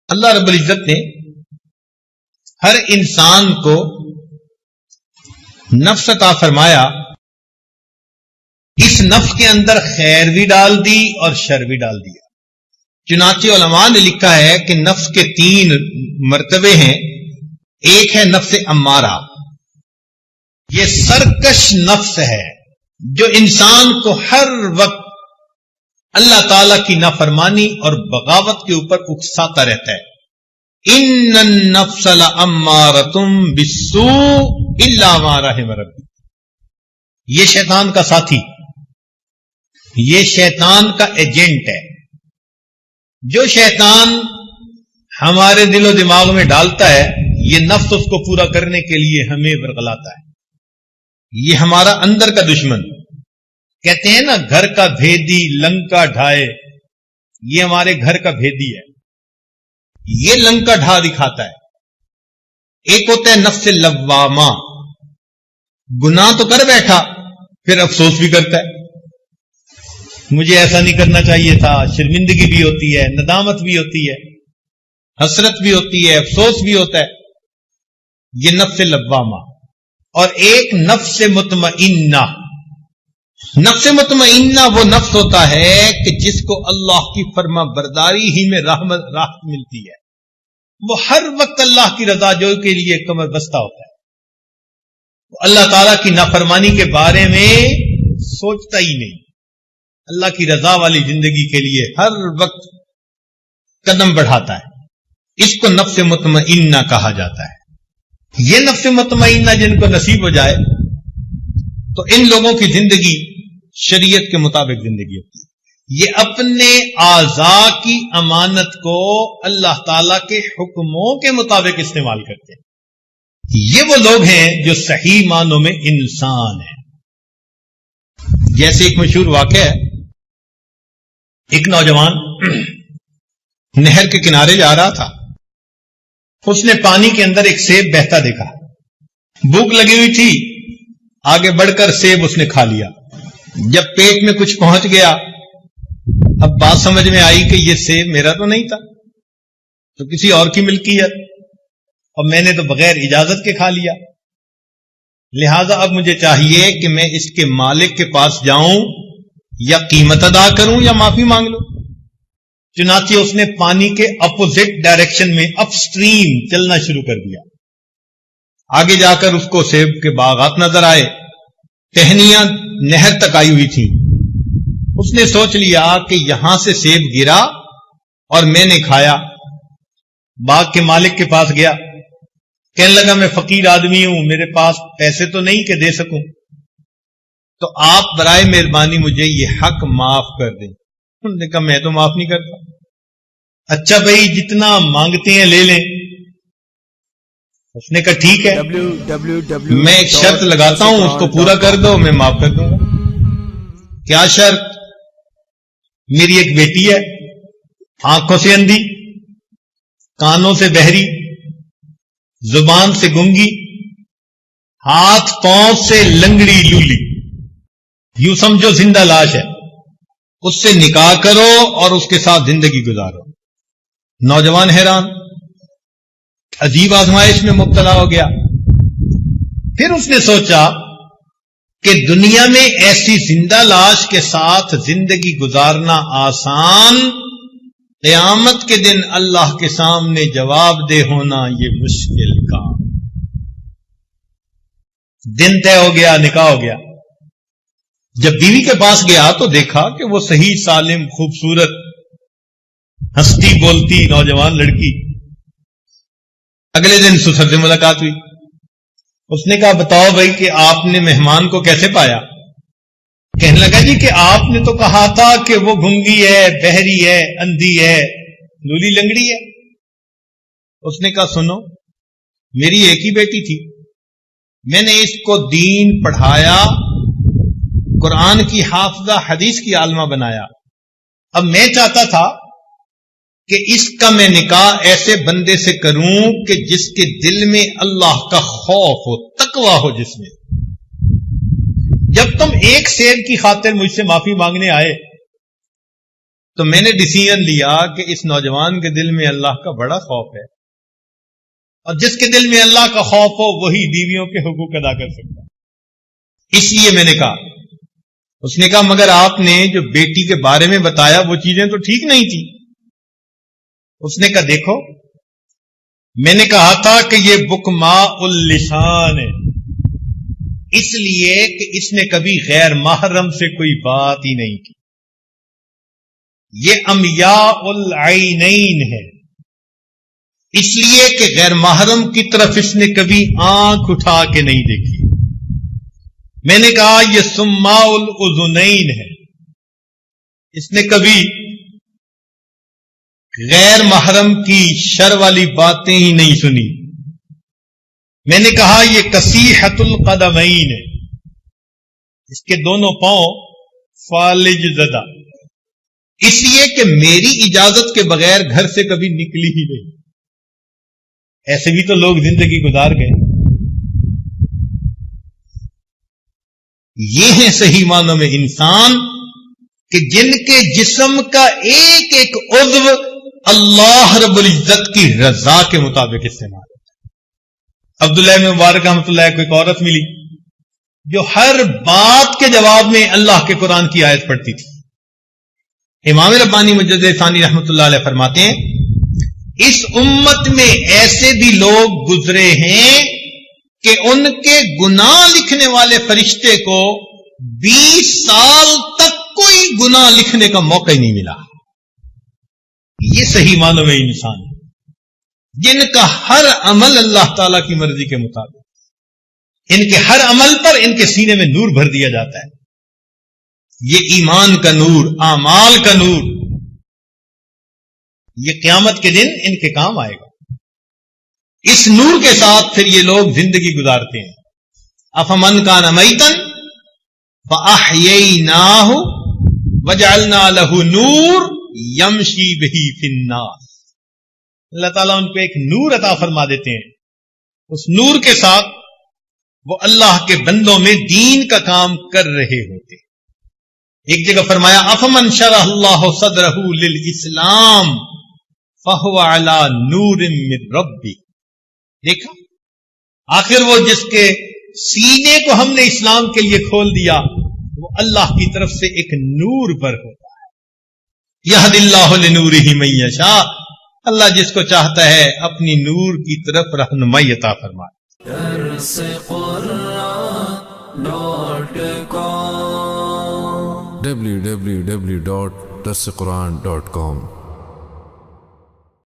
اللہ رب العزت نے ہر انسان کو نفس عطا فرمایا، اس نفس کے اندر خیر بھی ڈال دی اور شر بھی ڈال دیا۔ چنانچہ علماء نے لکھا ہے کہ نفس کے 3 مرتبے ہیں۔ ایک ہے نفس امارہ، یہ سرکش نفس ہے جو انسان کو ہر وقت اللہ تعالی کی نافرمانی اور بغاوت کے اوپر اکساتا رہتا ہے۔ ان النفس لامارۃ بالسوء الا ما رحم ربی، یہ شیطان کا ساتھی، یہ شیطان کا ایجنٹ ہے۔ جو شیطان ہمارے دل و دماغ میں ڈالتا ہے، یہ نفس اس کو پورا کرنے کے لیے ہمیں ورغلاتا ہے۔ یہ ہمارا اندر کا دشمن، کہتے ہیں نا گھر کا بھیدی لنکا ڈھائے، یہ ہمارے گھر کا بھیدی ہے، یہ لنکا ڈھا دکھاتا ہے۔ ایک ہوتا ہے نفس لوامہ، گناہ تو کر بیٹھا پھر افسوس بھی کرتا ہے، مجھے ایسا نہیں کرنا چاہیے تھا، شرمندگی بھی ہوتی ہے، ندامت بھی ہوتی ہے، حسرت بھی ہوتی ہے، افسوس بھی ہوتا ہے، یہ نفس لوامہ۔ اور ایک نفس مطمئنہ، نفس مطمئنہ وہ نفس ہوتا ہے کہ جس کو اللہ کی فرما برداری ہی میں راحت ملتی ہے، وہ ہر وقت اللہ کی رضا جوئی کے لیے کمر بستہ ہوتا ہے، وہ اللہ تعالیٰ کی نافرمانی کے بارے میں سوچتا ہی نہیں، اللہ کی رضا والی زندگی کے لیے ہر وقت قدم بڑھاتا ہے۔ اس کو نفس مطمئنہ کہا جاتا ہے۔ یہ نفس مطمئنہ جن کو نصیب ہو جائے تو ان لوگوں کی زندگی شریعت کے مطابق زندگی ہوتی ہے۔ یہ اپنے اعضاء کی امانت کو اللہ تعالی کے حکموں کے مطابق استعمال کرتے ہیں۔ یہ وہ لوگ ہیں جو صحیح معنوں میں انسان ہیں۔ جیسے ایک مشہور واقعہ ہے، ایک نوجوان نہر کے کنارے جا رہا تھا، اس نے پانی کے اندر ایک سیب بہتا دیکھا، بھوک لگی ہوئی تھی، آگے بڑھ کر سیب اس نے کھا لیا۔ جب پیٹ میں کچھ پہنچ گیا، اب بات سمجھ میں آئی کہ یہ سیب میرا تو نہیں تھا، تو کسی اور کی ملکیت، اور میں نے تو بغیر اجازت کے کھا لیا، لہذا اب مجھے چاہیے کہ میں اس کے مالک کے پاس جاؤں، یا قیمت ادا کروں یا معافی مانگ لوں۔ چنانچہ اس نے پانی کے اپوزٹ ڈائریکشن میں اپ سٹریم چلنا شروع کر دیا۔ آگے جا کر اس کو سیب کے باغات نظر آئے، ٹہنیاں نہر تک آئی ہوئی تھیں۔ اس نے سوچ لیا کہ یہاں سے سیب گرا اور میں نے کھایا۔ باغ کے مالک کے پاس گیا، کہنے لگا میں فقیر آدمی ہوں، میرے پاس پیسے تو نہیں کہ دے سکوں، تو آپ برائے مہربانی مجھے یہ حق معاف کر دیں۔ انہوں نے کہا میں تو معاف نہیں کرتا۔ اچھا بھائی جتنا مانگتے ہیں لے لیں۔ اس نے کہا ٹھیک ہے، میں ایک شرط لگاتا ہوں، اس کو پورا کر دو، میں معاف کر دوں گا۔ کیا شرط؟ میری ایک بیٹی ہے، آنکھوں سے اندھی، کانوں سے بہری، زبان سے گنگی، ہاتھ پاؤں سے لنگڑی لولی، یوں سمجھو زندہ لاش ہے، اس سے نکاح کرو اور اس کے ساتھ زندگی گزارو۔ نوجوان حیران، عجیب آزمائش میں مبتلا ہو گیا۔ پھر اس نے سوچا کہ دنیا میں ایسی زندہ لاش کے ساتھ زندگی گزارنا آسان، قیامت کے دن اللہ کے سامنے جواب دہ ہونا یہ مشکل کام۔ دن طے ہو گیا، نکاح ہو گیا۔ جب بیوی کے پاس گیا تو دیکھا کہ وہ صحیح سالم خوبصورت ہنستی بولتی نوجوان لڑکی۔ اگلے دن سسر سے ملاقات ہوئی۔ اس نے کہا بتاؤ بھائی کہ آپ نے مہمان کو کیسے پایا؟ کہنے لگا جی کہ آپ نے تو کہا تھا کہ وہ گنگی ہے، بہری ہے، اندھی ہے، لولی لنگڑی ہے۔ اس نے کہا سنو، میری ایک ہی بیٹی تھی، میں نے اس کو دین پڑھایا، قرآن کی حافظہ، حدیث کی عالمہ بنایا۔ اب میں چاہتا تھا کہ اس کا میں نکاح ایسے بندے سے کروں کہ جس کے دل میں اللہ کا خوف ہو، تقوی ہو جس میں۔ جب تم ایک سیب کی خاطر مجھ سے معافی مانگنے آئے تو میں نے ڈیسیژن لیا کہ اس نوجوان کے دل میں اللہ کا بڑا خوف ہے، اور جس کے دل میں اللہ کا خوف ہو وہی بیویوں کے حقوق ادا کر سکتا ہے۔ اس لیے میں نے کہا، اس نے کہا مگر آپ نے جو بیٹی کے بارے میں بتایا وہ چیزیں تو ٹھیک نہیں تھی۔ اس نے کہا دیکھو، میں نے کہا تھا کہ یہ بکما اللسان ہے، اس لیے کہ اس نے کبھی غیر محرم سے کوئی بات ہی نہیں کی۔ یہ امیاء العینین ہے، اس لیے کہ غیر محرم کی طرف اس نے کبھی آنکھ اٹھا کے نہیں دیکھی۔ میں نے کہا یہ سماء الاذنین ہے، اس نے کبھی غیر محرم کی شر والی باتیں ہی نہیں سنی۔ میں نے کہا یہ کسیحۃ القدمین ہے، اس کے دونوں پاؤں فالج زدہ، اس لیے کہ میری اجازت کے بغیر گھر سے کبھی نکلی ہی نہیں۔ ایسے بھی تو لوگ زندگی گزار گئے۔ یہ ہیں صحیح معنوں میں انسان کہ جن کے جسم کا ایک ایک عضو اللہ رب العزت کی رضا کے مطابق استعمال ہوتا ہے۔ عبداللہ بن مبارک رحمۃ اللہ کو ایک عورت ملی جو ہر بات کے جواب میں اللہ کے قرآن کی آیت پڑھتی تھی۔ امام ربانی مجدد ثانی رحمۃ اللہ علیہ فرماتے ہیں اس امت میں ایسے بھی لوگ گزرے ہیں کہ ان کے گناہ لکھنے والے فرشتے کو 20 سال تک کوئی گناہ لکھنے کا موقع ہی نہیں ملا۔ یہ صحیح معنوں میں انسان ہے جن کا ہر عمل اللہ تعالی کی مرضی کے مطابق، ان کے ہر عمل پر ان کے سینے میں نور بھر دیا جاتا ہے۔ یہ ایمان کا نور، اعمال کا نور، یہ قیامت کے دن ان کے کام آئے گا۔ اس نور کے ساتھ پھر یہ لوگ زندگی گزارتے ہیں۔ افمن کان میتا فاحییناہ وجعلنا لہ نور یمشی بہ فی الناس، اللہ تعالیٰ ان کو ایک نور عطا فرما دیتے ہیں، اس نور کے ساتھ وہ اللہ کے بندوں میں دین کا کام کر رہے ہوتے۔ ایک جگہ فرمایا افمن شرح اللہ صدرہ للاسلام فہو علی نور من ربی، دیکھا آخر وہ جس کے سینے کو ہم نے اسلام کے لیے کھول دیا وہ اللہ کی طرف سے ایک نور پر ہوتا ہے۔ یہدی اللہ لنورہ من یشاء، اللہ جس کو چاہتا ہے اپنی نور کی طرف رہنمائی عطا فرمائے۔ www.darsequran.com